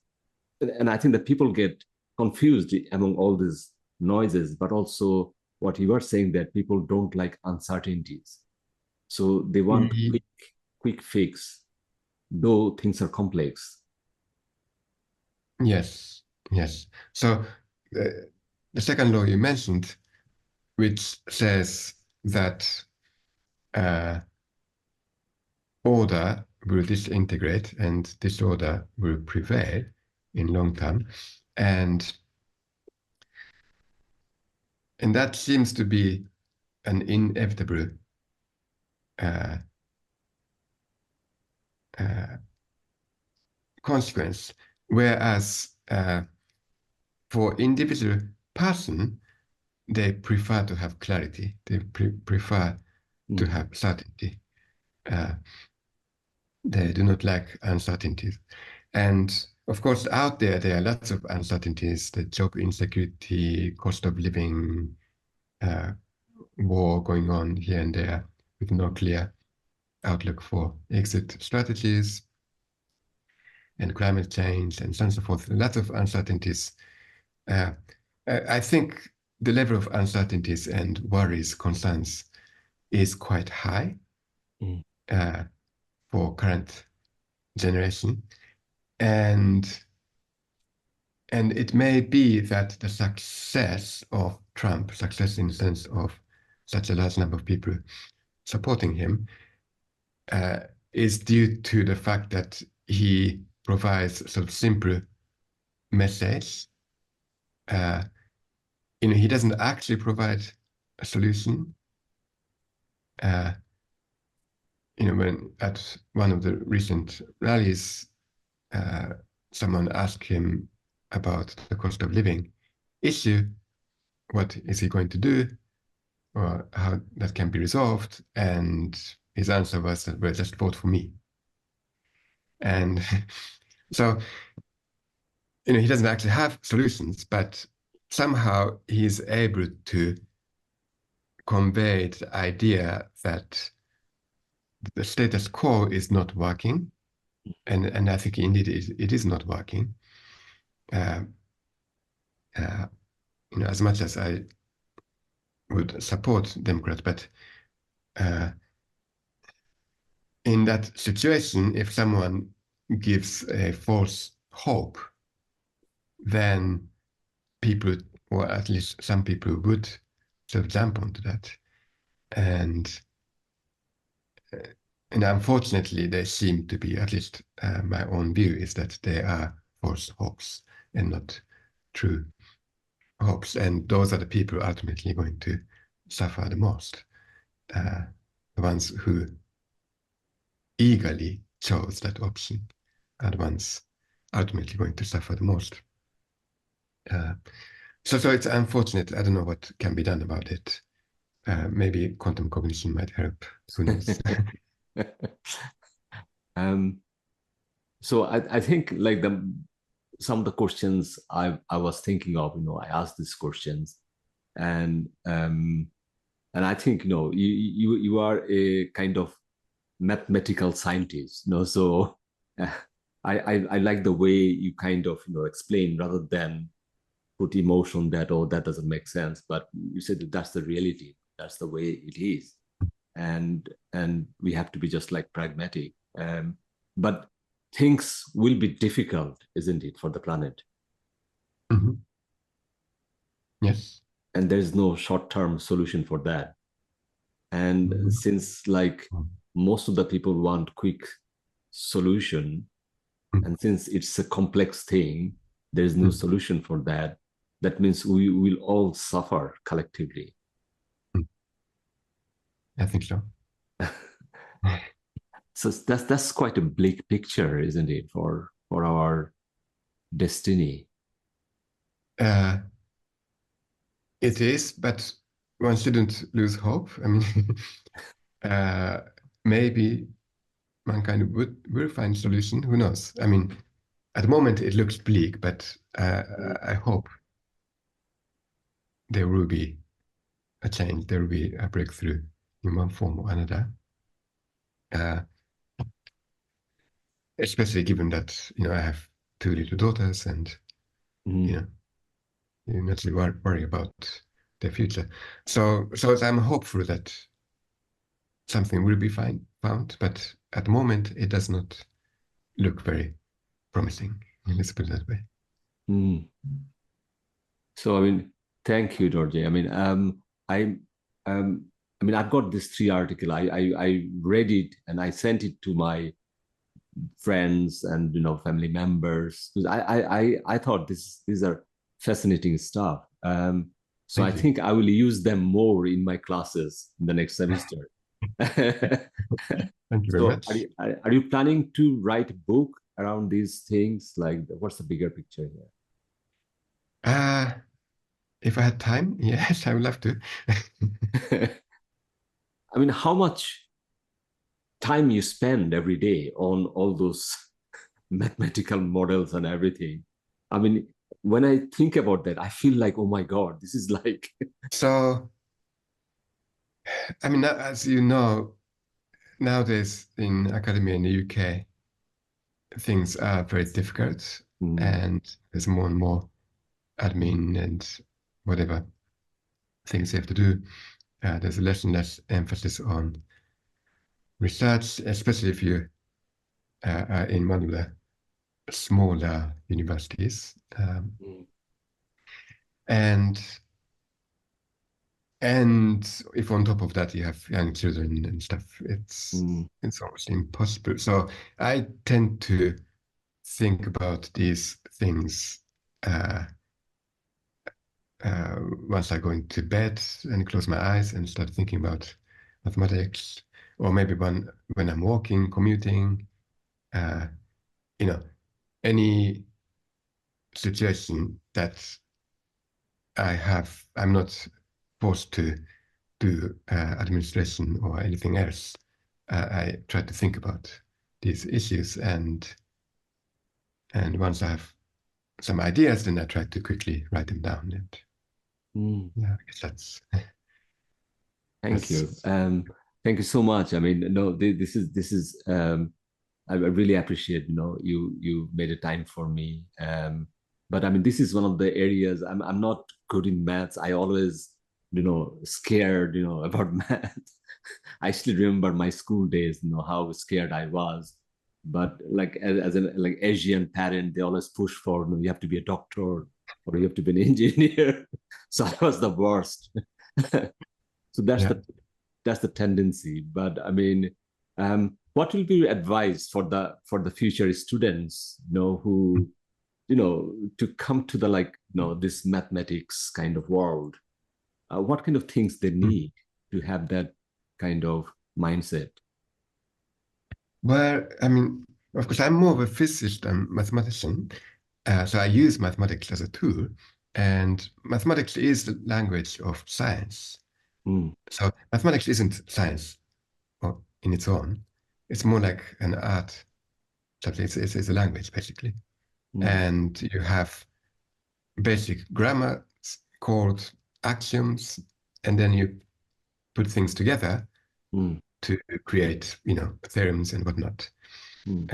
And I think that people get confused among all these noises, but also what you are saying that people don't like uncertainties. So they want mm. quick fix, though things are complex. Yes, yes. So the second law you mentioned, which says that uh, order will disintegrate and disorder will prevail in long term, and that seems to be an inevitable uh, uh, consequence. Whereas for individual person, they prefer to have clarity. They prefer to Mm. have certainty. Uh, they do not like uncertainties. And of course, out there are lots of uncertainties: the job insecurity, cost of living, uh, war going on here and there, with no clear outlook for exit strategies, and climate change, and so on and so forth. Lots of uncertainties. Uh, I think the level of uncertainties and worries, concerns is quite high Mm. uh, for current generation, and it may be that the success of Trump, success in the sense of such a large number of people supporting him, uh, is due to the fact that he provides sort of simple message. Uh, he doesn't actually provide a solution. Uh, when at one of the recent rallies, uh, someone asked him about the cost of living issue, what is he going to do, or how that can be resolved, and his answer was, "Well, just vote for me." And so, he doesn't actually have solutions, but somehow he's able to convey the idea that the status quo is not working, and I think indeed it is not working. Uh, uh, as much as I would support Democrats, but uh, in that situation, if someone gives a false hope, then people, or at least some people, would sort of jump onto that, and uh, unfortunately, they seem to be, at least my own view is that they are false hopes and not true hopes. And those are the people ultimately going to suffer the most. The ones who eagerly chose that option are the ones ultimately going to suffer the most. Uh, so it's unfortunate. I don't know what can be done about it. Maybe quantum cognition might help. Who knows? um, so I think like some of the questions I was thinking of, I asked these questions, and I think you are a kind of mathematical scientist, so uh, I like the way you kind of explain rather than put emotion that, oh, that doesn't make sense, but you said that that's the reality, that's the way it is, and we have to be just like pragmatic. But things will be difficult, isn't it, for the planet? Mhm. Yes. And there's no short-term solution for that. And Mhm. since like most of the people want quick solution, Mhm. and since it's a complex thing, there's no Mhm. solution for that. That means we will all suffer collectively. Mhm. I think so. So that's quite a bleak picture, isn't it, for our destiny? Uh, it is, but one shouldn't lose hope. I mean, uh, maybe mankind will find a solution. Who knows? I mean, at the moment it looks bleak, but I hope there will be a change. There will be a breakthrough in one form or another. Especially given that I have two little daughters, and you naturally worry about their future. So I'm hopeful that something will be found, but at the moment it does not look very promising. Let's put it that way. Mm. So I mean, thank you, Dorje. I um, I mean, I've got this three article. I read it and I sent it to my friends and family members because I thought these are fascinating stuff. So I Thank you. think I will use them more in my classes in the next semester. Thank you very So much. are you planning to write a book around these things? Like, what's the bigger picture If I had time, yes, I would love to. here? I mean, how much time you spend every day on all those mathematical models and everything? I mean, when I think about that, I feel like, oh my God, this is like, So, I mean, as you know, nowadays in academia in the UK, things are very difficult, mm, and there's more and more admin and whatever things you have to do. There's less and less emphasis on research, especially if you are in one of the smaller universities. mm, And and if on top of that you have young children and stuff, mm, it's almost impossible. So I tend to think about these things uh, once I go into bed and close my eyes and start thinking about mathematics, or maybe when I'm walking, commuting, uh, you know, any situation that I'm not forced to do administration or anything else. I try to think about these issues, and once I have some ideas, then I try to quickly write them down. And mm. yeah, I guess Thank you. that's Thank you so much. I mean, no, this is I really appreciate, you made a time for me. But I mean, this is one of the areas I'm not good in maths. I always, scared, about math. I still remember my school days, how scared I was. But like as an like Asian parent, they always push for, you have to be a doctor or you have to be an engineer. So I was the worst. So yeah. that's the tendency. But I mean, what will be your advice for the future students, who to come to the this mathematics kind of world? What kind of things they Mm. need to have that kind of mindset? Well, I mean, of course, I'm more of a physicist than mathematician, so I use mathematics as a tool, and mathematics is the language of science. Mm, So mathematics isn't science in its own. It's more like an art subject. It's a language, basically. mm, And you have basic grammar called axioms, and then you put things together mm, to create, theorems and whatnot. mm,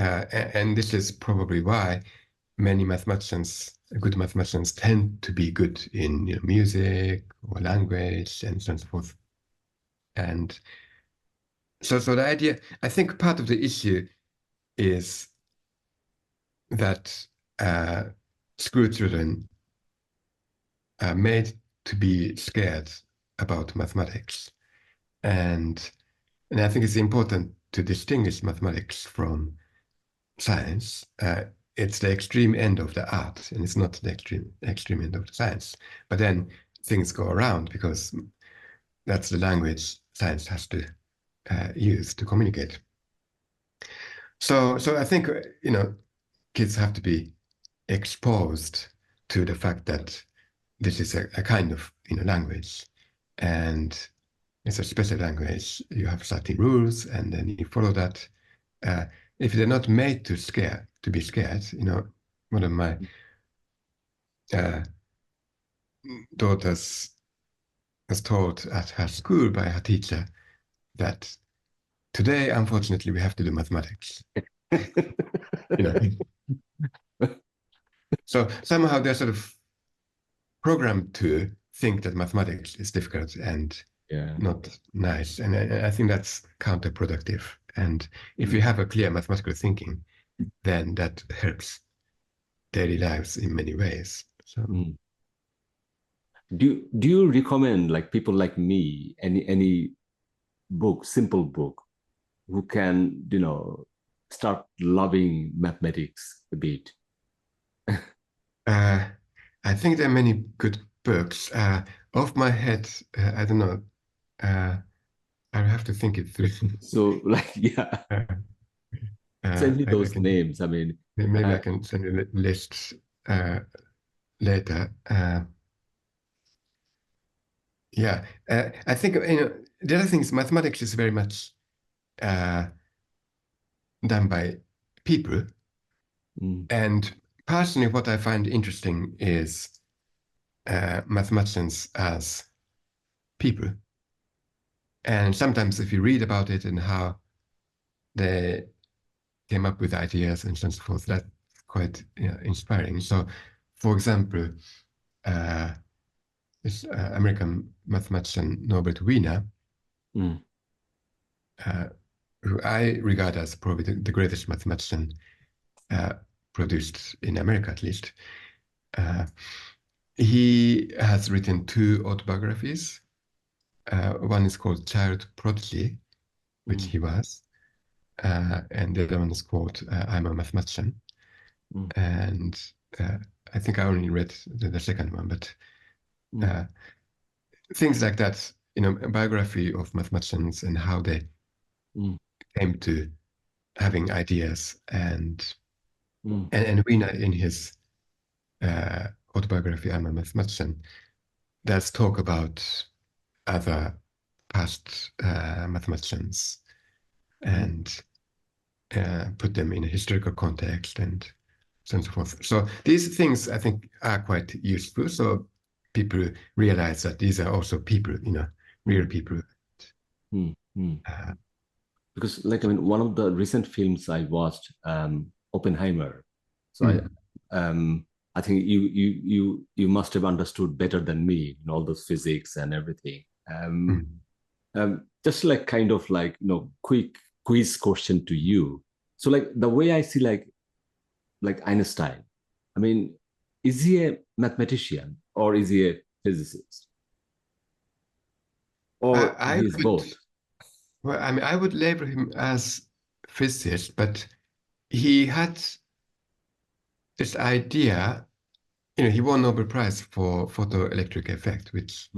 And this is probably why many mathematicians, good mathematicians, tend to be good in music or language and so on and so forth. And so the idea, I think part of the issue is that school children are made to be scared about mathematics. And and I think it's important to distinguish mathematics from science. It's the extreme end of the art, and it's not the extreme end of the science. But then things go around because that's the language science has to use to communicate. So I think kids have to be exposed to the fact that this is a kind of language, and it's a special language. You have certain rules, and then you follow that. if they're not made to be scared, one of my daughters was taught at her school by her teacher that today, unfortunately, we have to do mathematics. So somehow they're sort of programmed to think that mathematics is difficult and not nice. And I think that's counterproductive. And if you have a clear mathematical thinking, then that helps daily lives in many ways. So. Do you recommend like people like me any book, simple book, who can start loving mathematics a bit? I think there are many good books. Off my head, I don't know. I'll have to think it through. So send me those names. I mean, maybe I can send you lists later. Yeah, I think the other thing is mathematics is very much done by people, and personally, what I find interesting is mathematicians as people. And sometimes if you read about it and how they came up with ideas and so forth, that's quite inspiring. So, for example, this American mathematician Norbert Wiener, who I regard as probably the greatest mathematician produced in America, at least. He has written 2 autobiographies. One is called Child Prodigy, which he was, and the other one is called I'm a Mathematician. And I think I only read the second one, but things like that, a biography of mathematicians and how they came to having ideas, and Wiener in his autobiography, I'm a Mathematician, does talk about other past mathematicians and put them in a historical context and so forth. So these things I think are quite useful. So people realize that these are also people, real people. Because one of the recent films I watched, Oppenheimer. So I think you must have understood better than me, all those physics and everything. Just quick quiz question to you. So the way I see like Einstein, I mean, is he a mathematician or is he a physicist? Or he's both? Well, I mean, I would label him as physicist, but he had this idea, he won Nobel Prize for photoelectric effect, which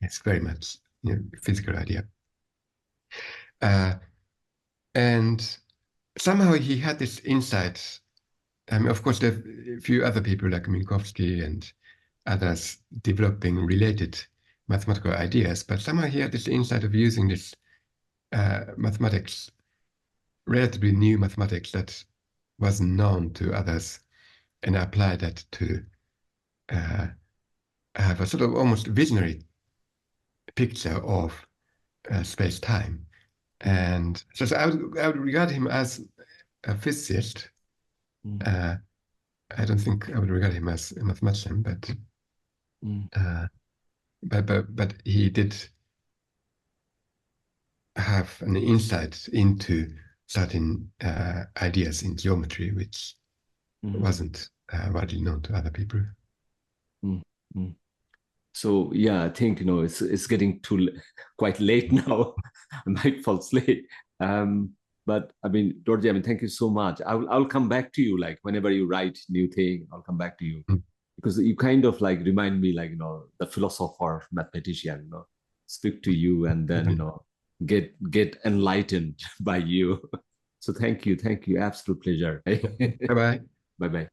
is very much physical idea. And somehow he had this insight. I mean, of course, there are a few other people like Minkowski and others developing related mathematical ideas, but somehow he had this insight of using this mathematics, relatively new mathematics that wasn't known to others, and apply that to have a sort of almost visionary picture of space-time. And so I would regard him as a physicist. I don't think I would regard him as a mathematician, but he did have an insight into certain ideas in geometry, which wasn't widely known to other people. So yeah, I think it's getting quite late now. I might fall asleep. But I mean, Dorje, I mean, thank you so much. I'll come back to you like whenever you write new thing. I'll come back to you because you kind of like remind me like the philosopher, mathematician. Speak to you and then get enlightened by you. So thank you, absolute pleasure. Bye bye. Bye bye.